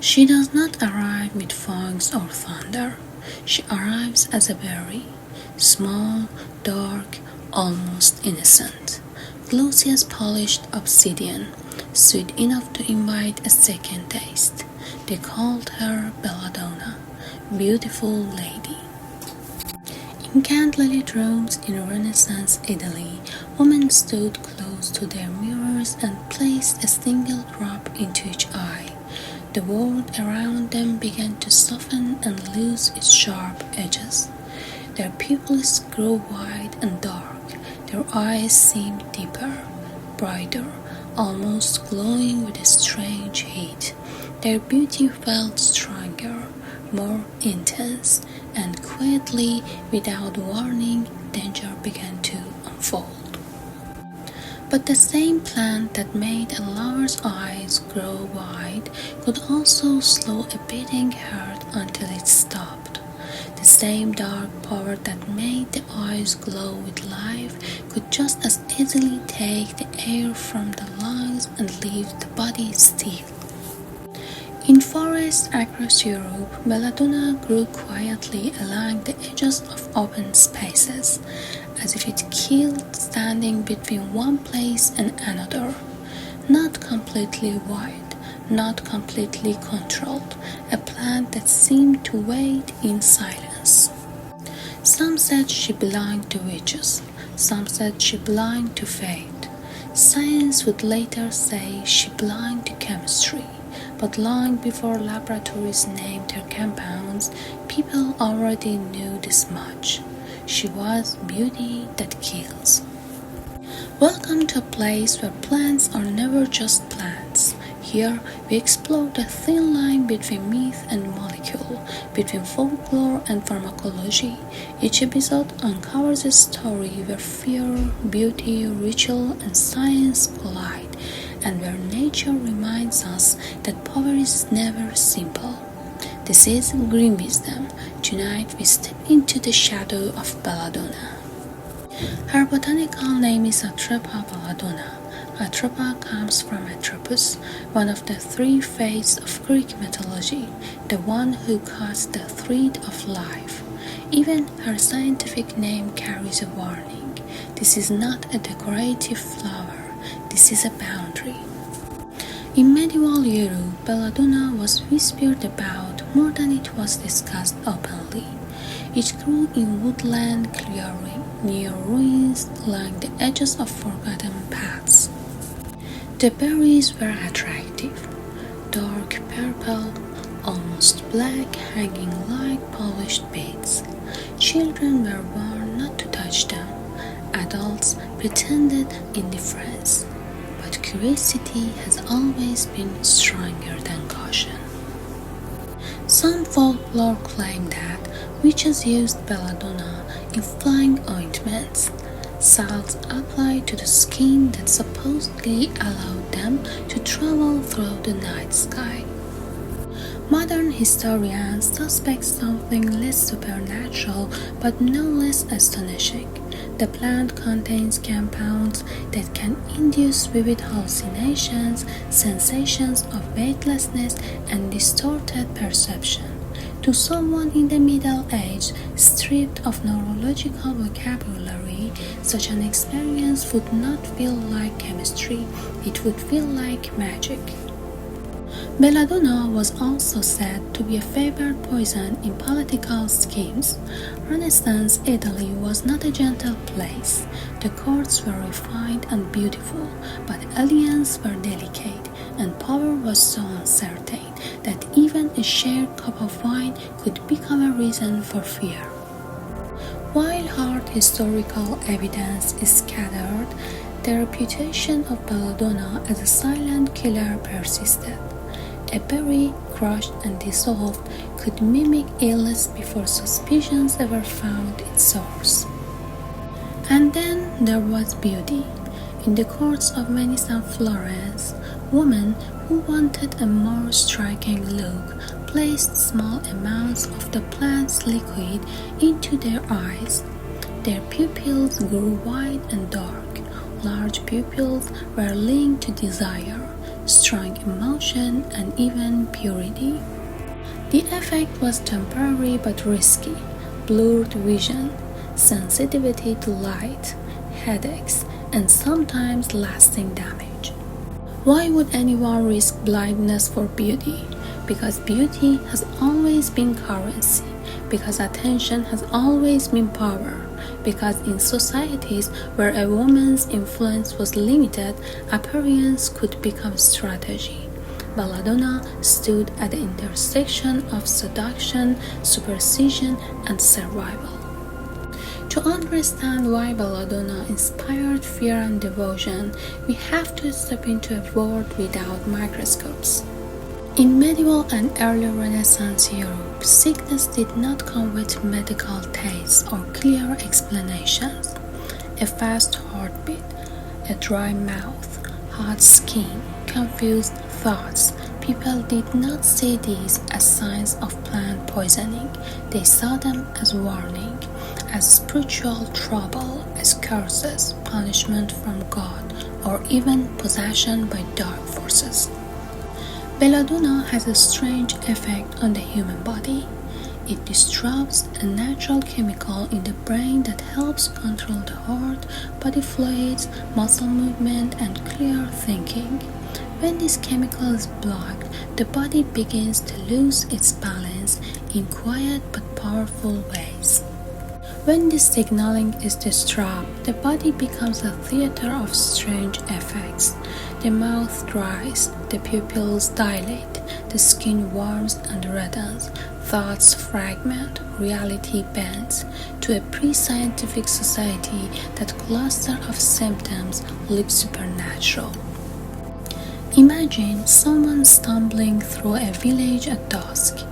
She does not arrive with fangs or thunder. She arrives as a berry, small, dark, almost innocent, glossy as polished obsidian, sweet enough to invite a second taste. They called her Belladonna, beautiful lady. In candlelit rooms in Renaissance Italy, women stood close to their mirrors and placed a single drop into each eye. The world around them began to soften and lose its sharp edges. Their pupils grew wide and dark. Their eyes seemed deeper, brighter, almost glowing with a strange heat. Their beauty felt stronger, more intense, and quietly, without warning, danger began to unfold. But the same plant that made a lover's eyes grow wide could also slow a beating heart until it stopped. The same dark power that made the eyes glow with life could just as easily take the air from the lungs and leave the body still. In forests across Europe, Belladonna grew quietly along the edges of open spaces, as if it killed standing between one place and another. Not completely wide, not completely controlled, a plant that seemed to wait in silence. Some said she belonged to witches, some said she belonged to fate. Science would later say she belonged to chemistry. But long before laboratories named her compounds, people already knew this much. She was beauty that kills. Welcome to a place where plants are never just plants. Here we explore the thin line between myth and molecule, between folklore and pharmacology. Each episode uncovers a story where fear, beauty, ritual, and science collide, and where nature reminds us that power is never simple. This is Green Wisdom. Tonight we step into the shadow of Belladonna. Her botanical name is Atropa belladonna. Atropa comes from Atropos, one of the three fates of Greek mythology, the one who cuts the thread of life. Even her scientific name carries a warning. This is not a decorative flower. This is a boundary. In medieval Europe, Belladonna was whispered about more than it was discussed openly. It grew in woodland clearing, near ruins, along the edges of forgotten paths. The berries were attractive, dark purple, almost black, hanging like polished beads. Children were warned not to touch them. Adults pretended indifference, but curiosity has always been stronger than caution. Some folklore claim that witches used belladonna in flying ointments, salts applied to the skin that supposedly allowed them to travel through the night sky. Modern historians suspect something less supernatural but no less astonishing. The plant contains compounds that can induce vivid hallucinations, sensations of weightlessness, and distorted perception. To someone in the Middle Ages, stripped of neurological vocabulary, such an experience would not feel like chemistry, it would feel like magic. Belladonna was also said to be a favored poison in political schemes. Renaissance Italy was not a gentle place. The courts were refined and beautiful, but aliens were delicate, and power was so uncertain that even a shared cup of wine could become a reason for fear. While hard historical evidence is scattered, the reputation of Belladonna as a silent killer persisted. A berry, crushed and dissolved, could mimic illness before suspicions ever found its source. And then there was beauty. In the courts of Venice and Florence, women who wanted a more striking look placed small amounts of the plant's liquid into their eyes. Their pupils grew wide and dark. Large pupils were linked to desire. strong emotion, and even purity. The effect was temporary but risky: blurred vision, sensitivity to light, headaches, and sometimes lasting damage. Why would anyone risk blindness for beauty? Because beauty has always been currency, because attention has always been power, because in societies where a woman's influence was limited, appearance could become strategy. Belladonna stood at the intersection of seduction, superstition, and survival. To understand why Belladonna inspired fear and devotion, we have to step into a world without microscopes. In medieval and early Renaissance Europe, sickness did not come with medical tests or clear explanations. A fast heartbeat, a dry mouth, hot skin, confused thoughts. People did not see these as signs of plant poisoning. They saw them as warning, as spiritual trouble, as curses, punishment from God, or even possession by dark forces. Belladonna has a strange effect on the human body. It disrupts a natural chemical in the brain that helps control the heart, body fluids, muscle movement, and clear thinking. When this chemical is blocked, the body begins to lose its balance in quiet but powerful ways. When this signaling is disturbed, the body becomes a theater of strange effects. The mouth dries, the pupils dilate, the skin warms and reddens, thoughts fragment, reality bends. To a pre-scientific society, that cluster of symptoms looked supernatural. Imagine someone stumbling through a village at dusk,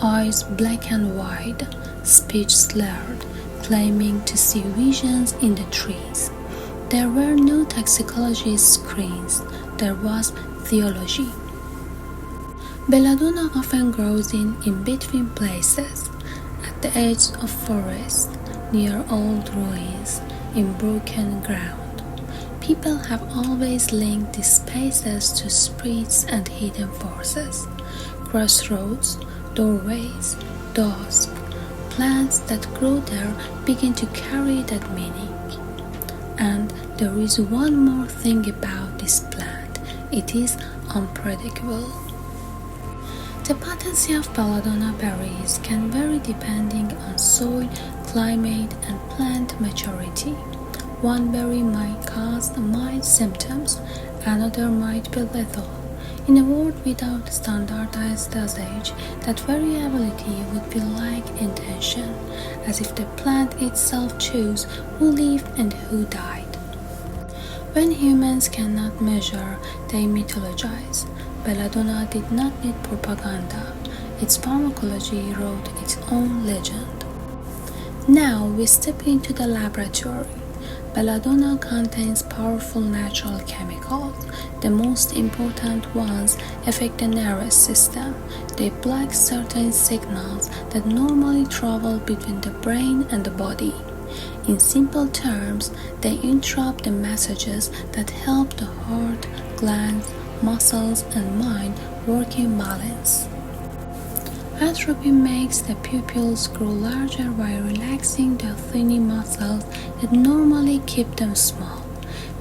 eyes black and wide, speech slurred, claiming to see visions in the trees. There were no toxicology screens, there was theology. Belladonna often grows in between places, at the edge of forests, near old ruins, in broken ground. People have always linked these spaces to spirits and hidden forces. Crossroads, doorways, dusk, plants that grow there begin to carry that meaning. And there is one more thing about this plant: it is unpredictable. The potency of belladonna berries can vary depending on soil, climate, and plant maturity. One berry might cause mild symptoms, another might be lethal. In a world without standardized dosage, that variability would be like intention, as if the plant itself chose who lived and who died. When humans cannot measure, they mythologize. Belladonna did not need propaganda. Its pharmacology wrote its own legend. Now we step into the laboratory. Belladonna contains powerful natural chemicals. The most important ones affect the nervous system. They block certain signals that normally travel between the brain and the body. In simple terms, they interrupt the messages that help the heart, glands, muscles, and mind work in balance. Atropine makes the pupils grow larger by relaxing the tiny muscles that normally keep them small.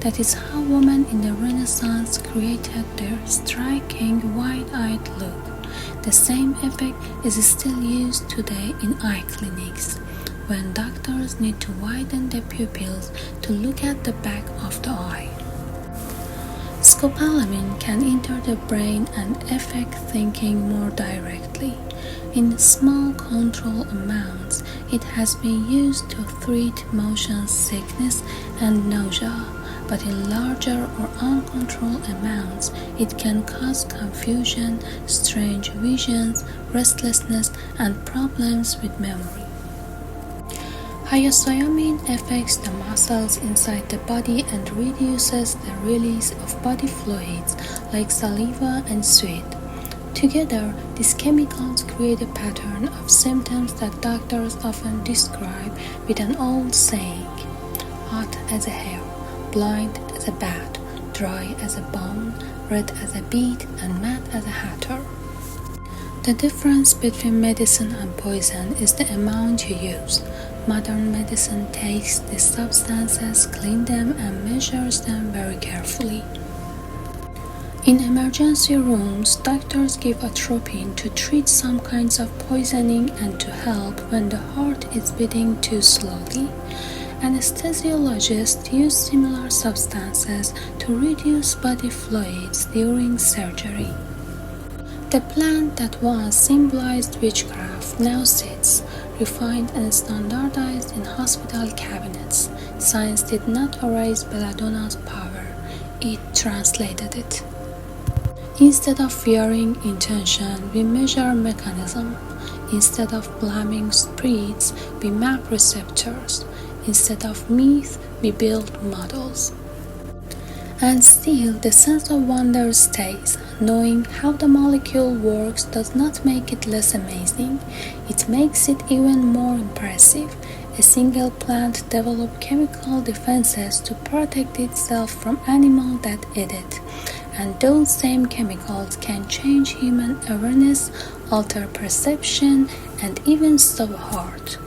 That is how women in the Renaissance created their striking wide-eyed look. The same effect is still used today in eye clinics, when doctors need to widen the pupils to look at the back of the eye. Scopolamine can enter the brain and affect thinking more directly. In small controlled amounts, it has been used to treat motion sickness and nausea, but in larger or uncontrolled amounts, it can cause confusion, strange visions, restlessness, and problems with memory. Hyoscyamine affects the muscles inside the body and reduces the release of body fluids like saliva and sweat. Together, these chemicals create a pattern of symptoms that doctors often describe with an old saying: hot as a hare, blind as a bat, dry as a bone, red as a beet, and mad as a hatter. The difference between medicine and poison is the amount you use. Modern medicine takes these substances, cleans them, and measures them very carefully. In emergency rooms, doctors give atropine to treat some kinds of poisoning and to help when the heart is beating too slowly. Anesthesiologists use similar substances to reduce body fluids during surgery. The plant that once symbolized witchcraft now sits, refined and standardized in hospital cabinets. Science did not erase Belladonna's power, it translated it. Instead of fearing intention, we measure mechanism. Instead of blaming spirits, we map receptors. Instead of myth, we build models. And still, the sense of wonder stays. Knowing how the molecule works does not make it less amazing. It makes it even more impressive. A single plant developed chemical defenses to protect itself from animals that eat it. And those same chemicals can change human awareness, alter perception, and even stop a heart.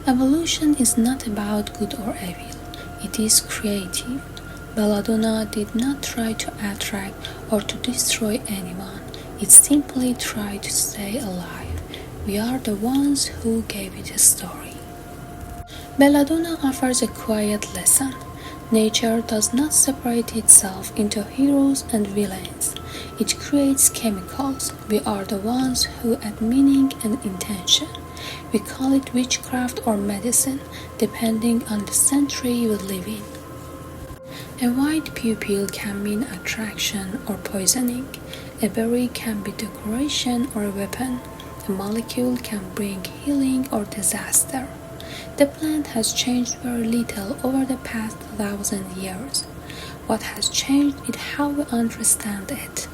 Evolution is not about good or evil. It is creative. Belladonna did not try to attract or to destroy anyone. It simply tried to stay alive. We are the ones who gave it a story. Belladonna offers a quiet lesson. Nature does not separate itself into heroes and villains. It creates chemicals. We are the ones who add meaning and intention. We call it witchcraft or medicine, depending on the century we live in. A white pupil can mean attraction or poisoning. A berry can be decoration or a weapon. A molecule can bring healing or disaster. The plant has changed very little over the past 1,000 years. What has changed is how we understand it.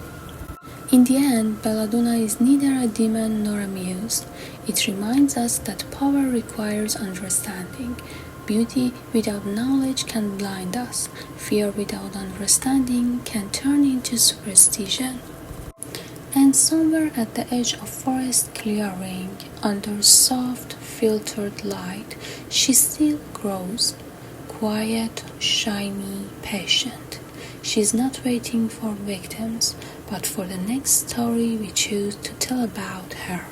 In the end, Belladonna is neither a demon nor a muse. It reminds us that power requires understanding. Beauty without knowledge can blind us. Fear without understanding can turn into superstition. And somewhere at the edge of forest clearing, under soft, filtered light, she still grows. Quiet, shiny, patient. She's not waiting for victims, but for the next story we choose to tell about her.